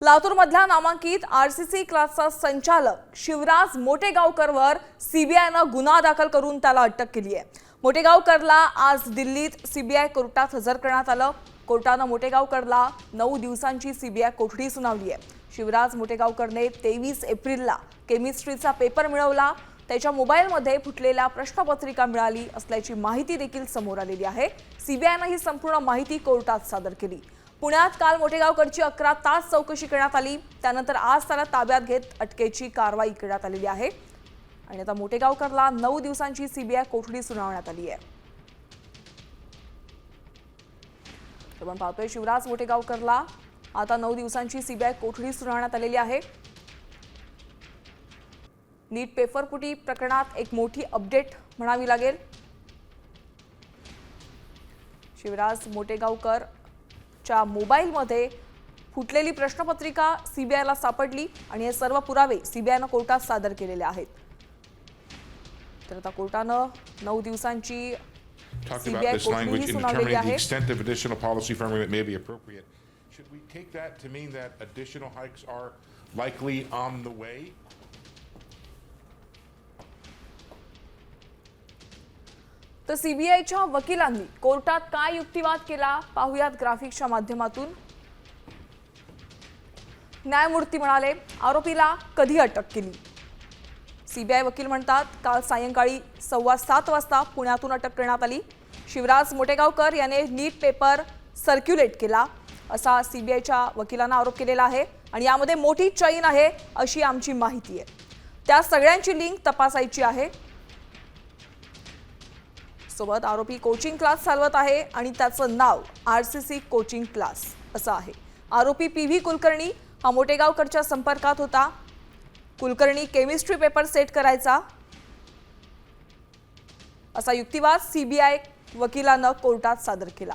लातूरमधल्या नामांकित आरसीसी क्लासचा संचालक शिवराज मोटेगावकरवर सीबीआयनं गुन्हा दाखल करून त्याला अटक केली आहे। मोटेगावकरला आज दिल्लीत सीबीआय कोर्टात हजर करण्यात आलं। कोर्टानं मोटेगावकरला 9 दिवसांची सीबीआय कोठडी सुनावली आहे। शिवराज मोटेगावकरने 23 एप्रिलला केमिस्ट्रीचा पेपर मिळवला। त्याच्या मोबाईलमध्ये फुटलेल्या प्रश्नपत्रिका मिळाली असल्याची माहिती देखील समोर आलेली आहे। सीबीआयनं ही संपूर्ण माहिती कोर्टात सादर केली। पुण्यात काल मोटेगावकरची 11 तास चौकशी करण्यात आली। त्यानंतर आज त्याला ताब्यात घेत अटकेची कारवाई करण्यात आलेली आहे आणि आता मोटेगावकरला 9 दिवसांची सीबीआय कोठडी सुनावण्यात आली आहे। आपण पाहतोय शिवराज मोटेगावकरला आता 9 दिवसांची सीबीआय कोठडी सुनावण्यात आलेली आहे। नीट पेपरफुटी प्रकरणात एक मोठी अपडेट म्हणावी लागेल। शिवराज मोटेगावकर च्या मोबाईलमध्ये फुटलेली प्रश्नपत्रिका सीबीआयला सापडली आणि हे सर्व पुरावे सीबीआयनं कोर्टात सादर केलेले आहेत। तर आता कोर्टानं 9 दिवसांची सीबीआय कोठडी सुनावलेली आहे। Should we take that to mean that additional hikes are likely on the way? तर सीबीआयच्या वकिलांनी कोर्टात काय युक्तिवाद केला पाहूयात ग्राफिक्सच्या माध्यमातून। न्यायमूर्ती म्हणाले, आरोपीला कधी अटक केली? सीबीआय वकील म्हणतात, काल सायंकाळी 7:15 वाजता पुण्यातून अटक करण्यात आली। शिवराज मोटेगावकर याने नीट पेपर सर्क्युलेट केला असा सीबीआयच्या वकिलांना आरोप केलेला आहे आणि यामध्ये मोठी चैन आहे अशी आमची माहिती आहे। त्या सगळ्यांची लिंक तपासायची आहे। सोबत आरोपी कोचिंग क्लास चालवत आहे आणि त्याचं नाव आरसीसी कोचिंग क्लास असं आहे। आरोपी पीव्ही कुलकर्णी हा मोटेगावकरच्या संपर्कात होता। कुलकर्णी केमिस्ट्री पेपर सेट करायचा असा युक्तिवाद सीबीआय वकिलांना कोर्टात सादर केला।